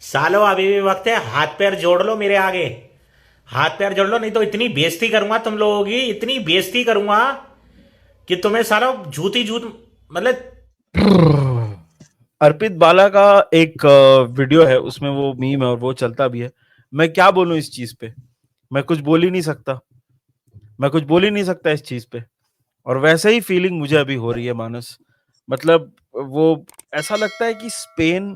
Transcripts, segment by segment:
सालो अभी भी वक्त है, हाथ पैर जोड़ लो मेरे आगे। हाथ पैर जोड़ लो, नहीं तो इतनी बेइज्जती करूंगा तुम लोगों की, इतनी बेइज्जती करूंगा कि तुम्हें सालो जूती जूत मतलब। अर्पित बाला का एक वीडियो है, उसमें वो मीम है और वो चलता भी है। मैं क्या बोलूं इस चीज पे? मैं कुछ बोल ही नहीं सकता। मैं कुछ बोल ही नहीं सकता इस चीज पे। और वैसे ही फीलिंग मुझे अभी हो रही है, मानस। मतलब वो ऐसा लगता है कि स्पेन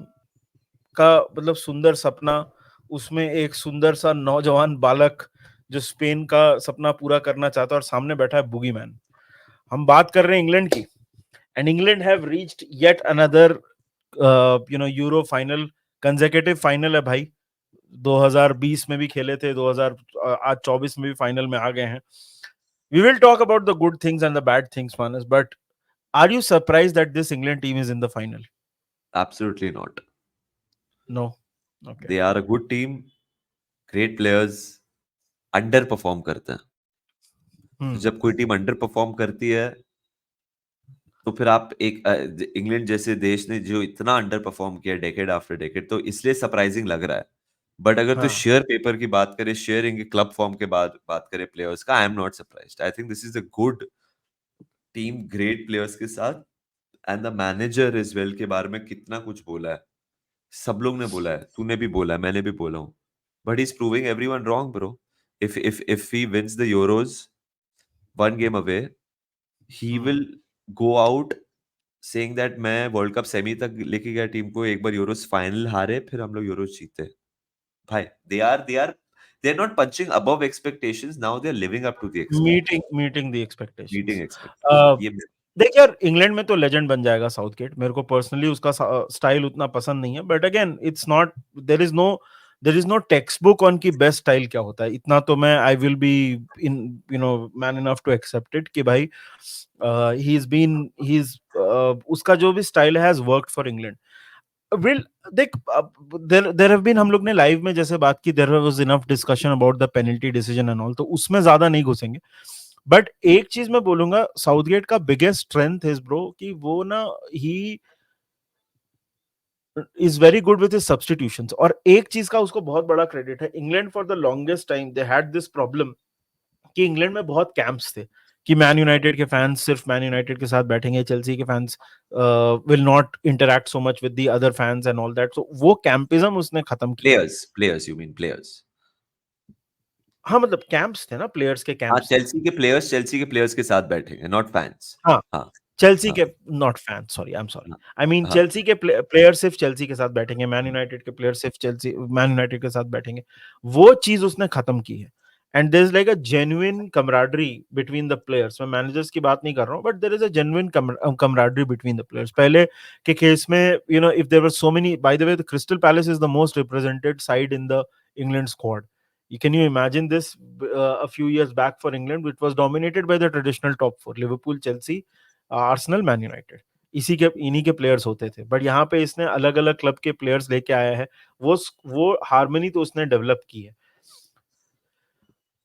का मतलब सुंदर सपना, उसमें एक सुंदर सा नौजवान बालक जो स्पेन का सपना पूरा करना चाहता है, और सामने बैठा है बुगी मैन। हम बात कर रहे हैं इंग्लैंड की, and England have reached yet another euro final. Consecutive final है भाई। 2020 में भी खेले थे, 2000 आज 24 में भी फाइनल में आ गए हैं। We will talk about the good things and the bad things, Manas, but are you surprised that this England team is in the final? Absolutely not. No. Okay. They are a good team, great players, underperform करते हैं। तो हम्म। जब कोई team under perform करती है, तो फिर आप एक इंग्लैंड जैसे देश ने जो इतना अंडर परफॉर्म किया डेकेड आफ्टर डेकेड, तो इसलिए सरप्राइजिंग लग रहा है। बट अगर तो हाँ। शेयर पेपर की बात करें, शेयर इनके क्लब फॉर्म के बाद बात करें प्लेयर्स का, I am not surprised. I think this is a good team, great players के साथ। And the manager is well के बारे में कितना कुछ बोला है, सब लोग ने बोला है, तूने भी बोला है, मैंने भी बोला हूँ। But he is proving everyone wrong bro. if he wins the Euros one game away, he hmm. will go out saying that मैं वर्ल्ड कप सेमी तक लेके गया टीम को, एक बार यूरोस फाइनल हारे, फिर हम लोग यूरोस जीते। भाई, they are not punching above expectations, now they are living up to the meeting expectation, meeting the expectations. meeting expectation, ये देख यार, इंग्लैंड में तो लेजेंड बन जाएगा साउथगेट। मेरे को पर्सनली उसका स्टाइल उतना पसंद नहीं है, but again it's not, there is no there is no textbook on की बेस्ट स्टाइल क्या होता है। इतना तो मैं I will be in man enough to accept it कि भाई ही इज उसका जो भी style has worked for England. Well देख, देयर देयर हैव बीन, हम लोग ने लाइव में जैसे बात की, there was enough discussion about the penalty decision and all, तो उसमें ज्यादा नहीं घुसेंगे। बट एक चीज मैं बोलूंगा, साउथगेट का बिगेस्ट स्ट्रेंथ इज ब्रो कि वो ना, he is very good with his substitutions. और एक चीज का उसको बहुत बड़ा क्रेडिट है, England for the longest time they had this problem कि इंग्लैंड में बहुत कैंप्स थे कि मैन यूनाइटेड के फैंस सिर्फ मैन यूनाइटेड के साथ बैठेंगे, चेल्सी के fans will not interact so much with the other fans and all that. So वो कैंपिज्म उसने खत्म किया। players you mean players? हाँ, मतलब कैंप्स थे ना, प्लेयर्स के हाँ, कैंप्स थे। चेल्सी के प्लेयर्स के साथ बैठेंगे, नॉट फैंस। हाँ, हाँ, चेल्सी हाँ, के, not fan, sorry, I am sorry. हाँ, आई मीन हाँ। चेल्सी के प्लेयर सिर्फ चेल्सी के साथ बैठेंगे, मैन यूनाइटेड के प्लेयर सिर्फ चेल्सी मैन यूनाइटेड के साथ बैठेंगे। वो चीज उसने खत्म की है। And there is like a genuine camaraderie between the players. मैं मैनेजर्स की बात नहीं कर रहा हूँ, but there is a genuine camaraderie between the players. पहले के केस में, if there were so many, by the way, the Crystal Palace is the most represented side in the England squad. Can you imagine this a few years back for England, which was dominated by the traditional top four: Liverpool, Chelsea, Arsenal, man United. इन्हीं के players होते थे। But यहाँ पे इसने अलग अलग club के प्लेयर्स लेके आया है। वो हारमनी तो उसने डेवलप की है।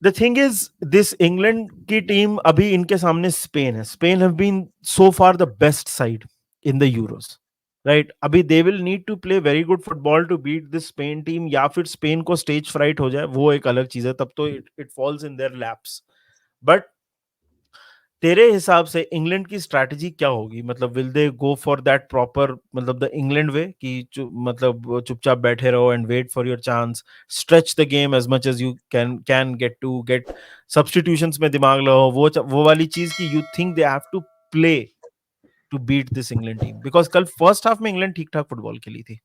The thing is, this England की टीम, अभी इनके सामने स्पेन है। Spain have been so far the best side in the Euros, right? अभी they will need to play very good football to beat this Spain team, या फिर Spain को stage fright हो जाए, वो एक अलग चीज है, तब तो it falls in their laps. But तेरे हिसाब से इंग्लैंड की स्ट्रैटेजी क्या होगी? मतलब will they go for that proper, मतलब द इंग्लैंड वे, कि मतलब चुपचाप बैठे रहो and wait for your chance, stretch the game as much as you can get substitutions में दिमाग लगाओ, वो वाली चीज की you think they have to play to beat this England team? Because कल फर्स्ट हाफ में इंग्लैंड ठीक ठाक फुटबॉल खेली थी।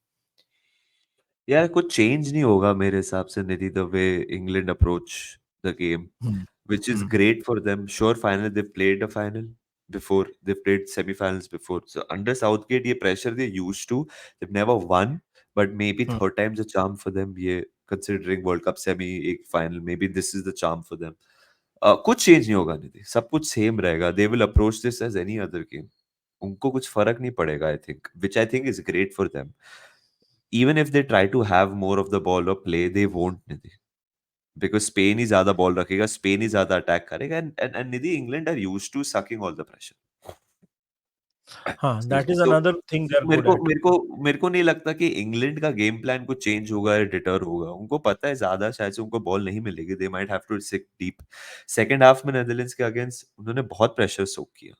यार, कुछ चेंज नहीं होगा मेरे हिसाब से Nidhi, the way England approach the game, hmm. which is hmm. great for them. Sure, finally they've played a final before. They've played semi-finals before. So under Southgate, ये pressure they're used to. They've never won, but maybe hmm. third time's a charm for them. ये considering World Cup semi, एक final, maybe this is the charm for them. कुछ change नहीं होगा निधि, सब कुछ same रहेगा। They will approach this as any other game. उनको कुछ फर्क नहीं पड़ेगा, I think, which I think is great for them. Even if they try to have more of the ball or play, they won't, Nidhi, because Spain ही ज्यादा ball रखेगा, Spain ही ज्यादा अटैक करेगा, and Nidhi, England are used to sucking all the pressure. हाँ, that is तो another thing they are मेरे good को एट। मेरे को मेरे को नहीं लगता कि इंग्लैंड का गेम प्लान कुछ चेंज होगा या डिटर होगा। उनको पता है ज्यादा शायद से उनको बॉल नहीं मिलेगी, they might have to sit deep. Second half में नेदरलैंड्स के अगेंस्ट उन्होंने बहुत प्रेशर सोक किया।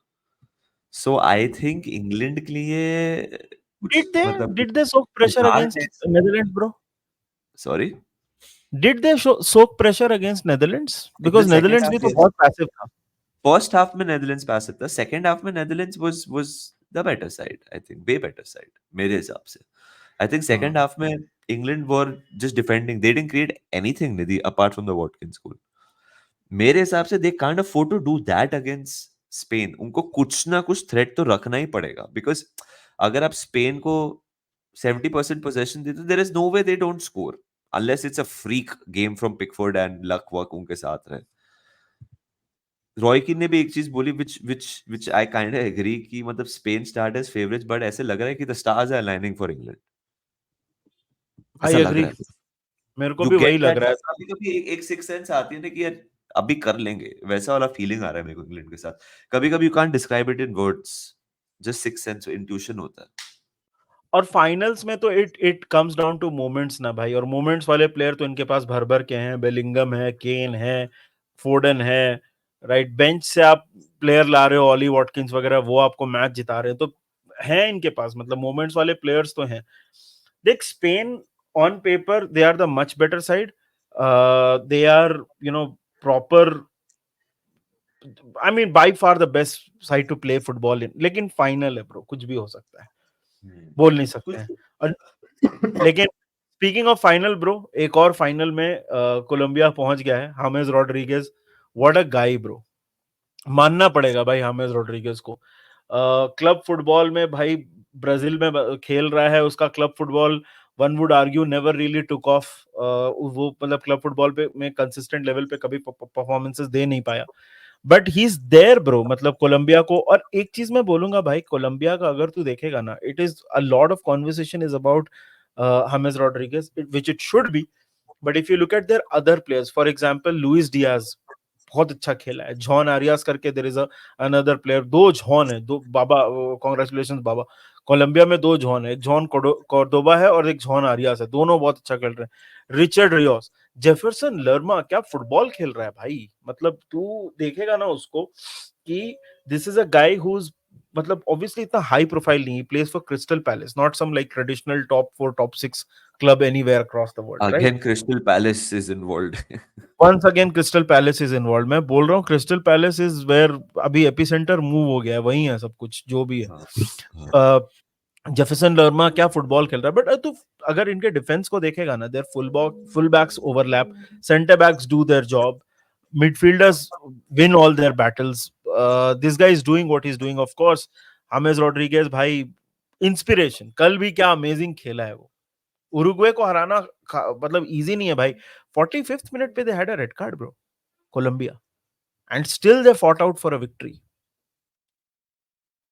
सो आई थिंक इंग्लैंड के लिए कुछ मतलब डिड दे सोक प्रेशर उधार against test. Netherlands bro? Sorry, did they soak pressure against Netherlands? In the because second Netherlands भी हाफ तो यस। बहुत पैसिव था। फर्स्ट हाफ में नेदरलैंड्स पैसिव था, सेकंड हाफ में Netherlands was the better side, I think way better side मेरे हिसाब से। आई थिंक सेकंड हाँ, हाफ में England were just defending, they didn't create anything निधि apart from the Watkins goal. मेरे हिसाब से they kind of afford to do that against Spain. उनको कुछ ना कुछ थ्रेट तो रखना ही पड़ेगा, बिकॉज अगर आप स्पेन को 70% पोजेशन देते, there is no way they don't score unless it's a freak game from Pickford and luck work उनके साथ रहे। रॉय कीन ने भी एक चीज बोली which I kind of agree कि मतलब Spain start as favourites, but ऐसे लग रहा है कि the stars are aligning for England. I ऐसा लग एग्री। रहा है। मेरे को यू भी वही गेट लग दैट, रहा है। कभी कभी एक सिक्स सेंस आती है ना कि यार अभी कर लेंगे, वैसा वाला फीलिंग आ रहा है मेरे को इंग्लैंड के साथ। कभी कभी you can't describe it in words, just six sense intuition होता है। और फाइनल्स में तो it it comes down two moments ना भाई, और मोमेंट्स वाले प्लेयर तो इनके पास भर भर के हैं। बेलिंगम है, केन है, फोर्डन है, राइट? बेंच से आप प्लेयर ला रहे हो, ऑली वॉटकिंस वगैरह, वो आपको मैच जिता रहे हैं, तो हैं इनके पास, मतलब मोमेंट्स वाले प्लेयर्स तो हैं। देख, Spain on paper they are the much better side. They are proper, I mean by far the best side to play football in. लेकिन फाइनल है ब्रो, कुछ भी हो सकता है, बोल नहीं सकते हैं। कुछ और लेकिन स्पीकिंग ऑफ फाइनल ब्रो, एक और फाइनल में कोलंबिया पहुंच गया है। James Rodriguez, what a guy bro, मानना पड़ेगा भाई हामेस रोड्रिगेज को। क्लब फुटबॉल में भाई, ब्राजील में खेल रहा है, उसका club football one would argue never really took off. वो मतलब क्लब फुटबॉल पे में कंसिस्टेंट लेवल पे कभी परफॉर्मेंसेस दे नहीं पाया, but he is there bro, मतलब कोलंबिया को। और एक चीज मैं बोलूंगा भाई, कोलंबिया का अगर तू देखेगा ना, it is a lot of conversation is about James Rodriguez, which it should be. But if you look at their other players, for example Luis Diaz, बहुत अच्छा खेला है। जॉन आरियास करके देयर इज अनदर प्लेयर, दो John है, दो बाबा, congratulations बाबा। Colombia में दो जॉन है, एक जॉन कोर्डोबा है और एक जॉन आरियास है, दोनों बहुत अच्छा खेल रहे हैं। रिचर्ड रियोस, जेफरसन लर्मा, क्या फुटबॉल खेल रहा है भाई, मतलब तू देखेगा ना उसको कि this is a guy who is, मतलब ऑब्वियसली इतना हाई प्रोफाइल नहीं, place for Crystal Palace, not some like traditional top 4 top 6 club anywhere across the world, right? Again Crystal Palace is involved. Once again Crystal Palace is involve. मैं बोल रहा हूँ Crystal Palace is where अभी epicentre move हो गया है, वही है सब कुछ जो भी है। हाँ, हाँ। जेफरसन लर्मा क्या फुटबॉल खेल रहा है, बट तू अगर इनके डिफेंस को देखेगा ना, their full backs overlap, centre backs do their job, midfielders win all their battles. This guy is doing what he's doing, of course. James Rodriguez भाई, इंस्पिरेशन, कल भी क्या अमेजिंग खेला है वो। उरुग्वे को हराना मतलब इजी नहीं है भाई। 45th मिनट पे they had a red card bro, Colombia, and still they fought out for a victory.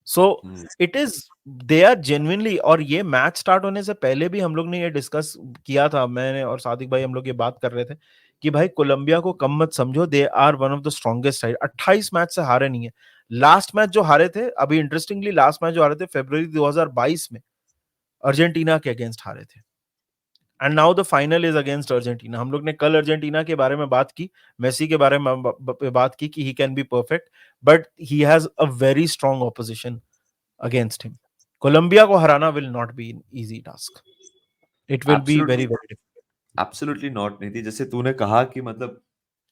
So hmm, it is, they are genuinely. और ये मैच स्टार्ट होने से पहले भी हम लोग ने ये डिस्कस किया था, मैंने और सादिक भाई, हम लोग ये बात कर रहे थे कि भाई कोलंबिया को कम मत समझो, they are one of the strongest side. 28 match से हारे नहीं है। लास्ट मैच जो हारे थे, अभी इंटरेस्टिंगली लास्ट मैच जो हारे थे फरवरी 2022 में, अर्जेंटीना के अगेंस्ट हारे थे। And now the final is against Argentina. हम लोग ने कल अर्जेंटीना के बारे में बात की, मेसी के बारे में बात की कि he can be perfect, but he has a very strong opposition against him. Colombia को हराना will not be an easy task. It will be very absolutely very difficult. Absolutely not Nidhi. जैसे तूने कहा कि मतलब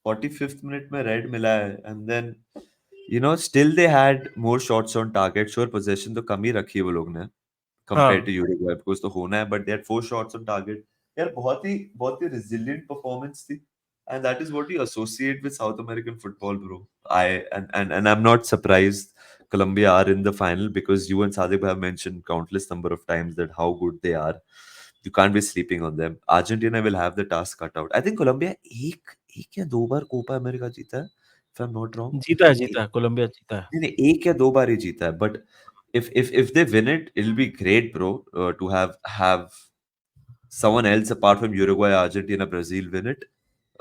45th मिनट में red मिला है, and then still they had more shots on target. Sure position तो कम ही रखी है वो लोग ने कंपेयर टू हाँ, यूरुग्वे, बिकॉज़ तो होना है, but they had 4 shots on target. यार बहुत ही रिजिलिएंट परफॉर्मेंस थी, and that is what you associate with south American football bro. I and I am not surprised Colombia are in the final, because you and Sadiq have mentioned countless number of times that how good they are. You can't be sleeping on them. Argentina will have the task cut out. I think Colombia एक या दो बार Copa America जीता है, if I'm not wrong. जीता है, Colombia जीता है। नहीं नहीं, एक या दो बार ही जीता है, but if they win it, it'll be great, bro, to have someone else apart from Uruguay, Argentina, Brazil win it.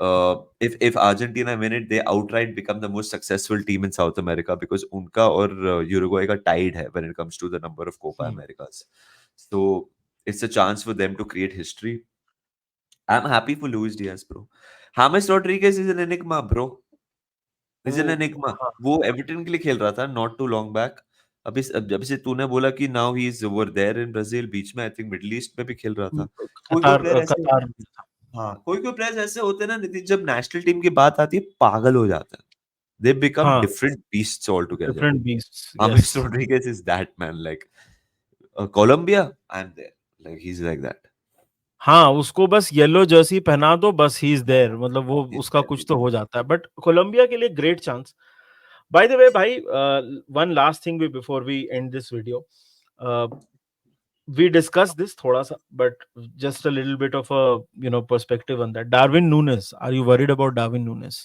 if Argentina win it, they outright become the most successful team in South America because उनका और Uruguay का tied है when it comes to the number of Copa Americas. So it's a chance for them to create history. I'm happy for Luis Diaz, bro. James Rodriguez is an enigma, bro. He's an enigma. हाँ, वो Everton के लिए खेल रहा था not too long back. अभी जब से तूने बोला कि now he's over there in Brazil, बीच में I think Middle East में भी खेल रहा था. कोई प्लेयर ऐसे कतार हाँ, कोई प्लेयर्स ऐसे होते हैं ना नितिन, जब नेशनल टीम की बात आती है पागल हो जाते हैं. They become हाँ, different beasts altogether. Different beasts, James yes. Rodriguez is that man. Like Colombia, I'm there. Like he's like that. हाँ, उसको बस येलो जर्सी पहना दो, बस ही इज देयर, मतलब वो He's उसका there. कुछ तो हो जाता है. बट कोलंबिया के लिए great chance. By the way भाई, one last thing before we end this video, we discussed this thoda sa, but just a little bit of a perspective on that. Darwin Núñez, are you worried about Darwin Núñez?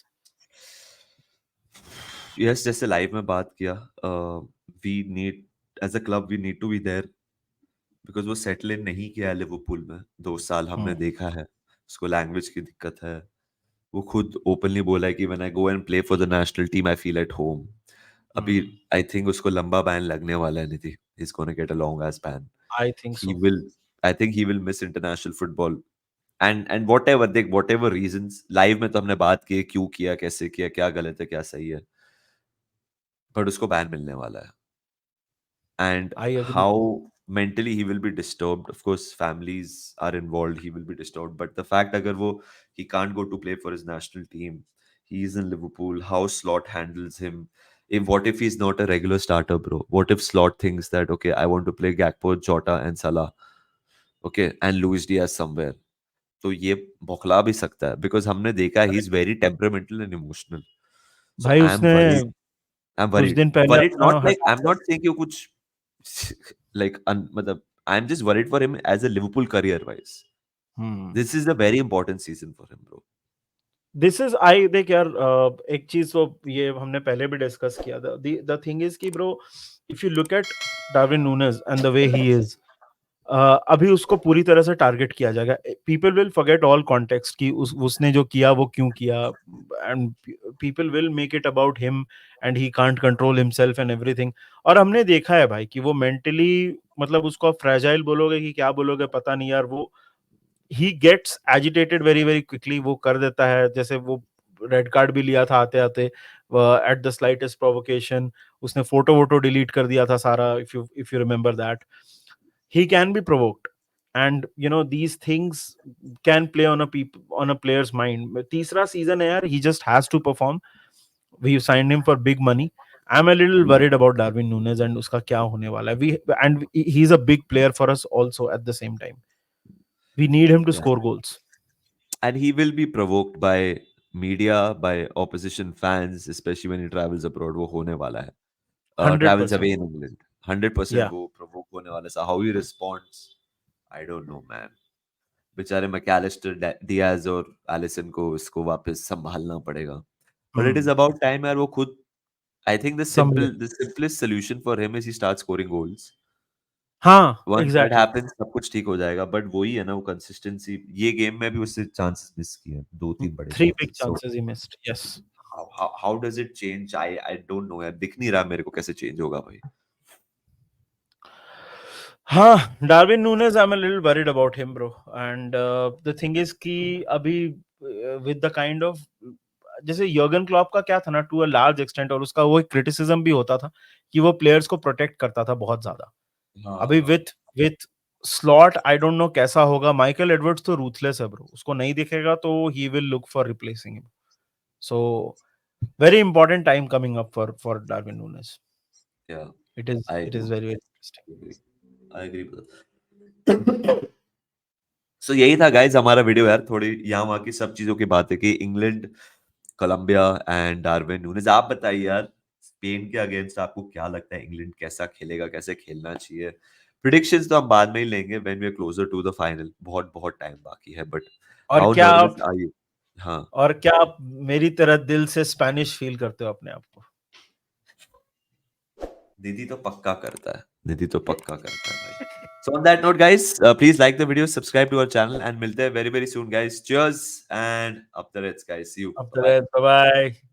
Yes, जैसे live में बात किया, we need as a club we need to be there because वो settle in नहीं किया है Liverpool में. 2 साल हमने देखा है. उसको लैंग्वेज की दिक्कत है. वो खुद ओपनली बोला है कि when I go and play for the national team I feel at home. अभी आई थिंक उसको लंबा बैन लगने वाला है. Nidhi, he is gonna get a long ass ban. I think He so. will, I think he will miss international football. And whatever they, whatever reasons, live में तो हमने बात की क्यों किया, कैसे किया, क्या गलत है, क्या सही है, but उसको बैन मिलने वाला है. And I agree. how mentally he will be disturbed. Of course, families are involved. He will be disturbed. But the fact अगर वो he can't go to play for his national team, he is in Liverpool. How Slot handles him. What if he's not a regular starter, bro? What if Slot thinks that okay, I want to play Gakpo, Jota, and Salah, okay, and Luis Diaz somewhere? तो ये बौखला भी सकता है because हमने देखा he is very temperamental and emotional. So भाई I'm उसने worried. I'm कुछ worried. दिन पहले Worried अपना not like हटा I'm not saying कि वो कुछ like मतलब I'm just worried for him as a Liverpool career wise. This is a very important season for him, bro. This is I देख यार, एक चीज तो ये हमने पहले भी डिस्कस किया था. द थिंग इज कि bro, if you look eight Darwin Nunez and the way he is, अभी उसको पूरी तरह से टारगेट किया जाएगा. People will forget all context कि उसने जो किया वो क्यों किया, and people will make it about him and he can't control himself and everything. और हमने देखा है भाई कि वो मेंटली, मतलब उसको फ्रेजाइल बोलोगे कि क्या बोलोगे पता नहीं यार, वो he gets agitated very very quickly. वो कर देता है, जैसे वो रेड कार्ड भी लिया था आते आते एट द स्लाइटेस्ट प्रोवोकेशन. उसने फोटो वोटो डिलीट कर दिया था सारा, if you remember that. He can be provoked, and these things can play on a player's mind. तीसरा season है यार, he just has to perform. We signed him for big money. I'm a little worried about Darwin Núñez and उसका क्या होने वाला है. He's a big player for us also at the same time. We need him to Yeah. score goals. And he will be provoked by media, by opposition fans, especially when he travels abroad. वो होने वाला है. Travels 100%. away in England. 100% Yeah. वो provoke होने वाला है. So how he responds, I don't know, man. बेचारे मैकैलिस्टर, Diaz और एलिसन को इसको वापस संभालना पड़ेगा. But it is about time यार वो खुद. I think समझे. the simplest solution for him is he starts scoring goals. हाँ, Once that exactly. happens, सब कुछ ठीक हो जाएगा. But वही है ना, वो consistency. ये गेम में भी उससे chances miss किए, 2-3 बड़े 3 big chances. So chances he missed. Yes. how does it change? I don't know यार. दिख नहीं रहा मेरे को कैसे change होगा भाई. हाँ, Darwin Núñez, I'm a little worried about him, bro. And the thing is कि अभी with the kind of, जैसे यर्गन क्लॉप का क्या था ना, टू अ लार्ज एक्सटेंट, और उसका वो क्रिटिसिज्म भी होता था कि वो प्लेयर्स को प्रोटेक्ट करता था बहुत ज्यादा. अभी with slot I don't know कैसा होगा. माइकल एडवर्ड्स तो रूथलेस है ब्रो, उसको नहीं दिखेगा तो he will look for replacing him. So very important time coming up for Darwin Núñez. Yeah, It is I very very interesting. I agree with that. So यही था guys हमारा video यार. थोड़ी यहाँ वहाँ की सब चीजों की बातें की. England, Colombia and Darwin Nunez. आप बताइए यार, स्पेन के अगेंस्ट आपको क्या लगता है, इंग्लैंड कैसा खेलेगा, कैसे खेलना चाहिए? प्रेडिक्शंस तो हम बाद में ही लेंगे when we are closer to the final. बहुत बहुत टाइम बाकी है. बट और हाउ क्या नर्वस आप आर यू? हाँ, और क्या आप मेरी तरह दिल से स्पेनिश फील करते हो अपने आप को? निधि तो पक्का करता है. निधि तो पक्का करता है भाई. So on that note, guys, please like the video, subscribe to our channel, and milte hain very very soon, guys. Cheers and up the Reds, guys. See you. Up to Bye. that. Bye bye.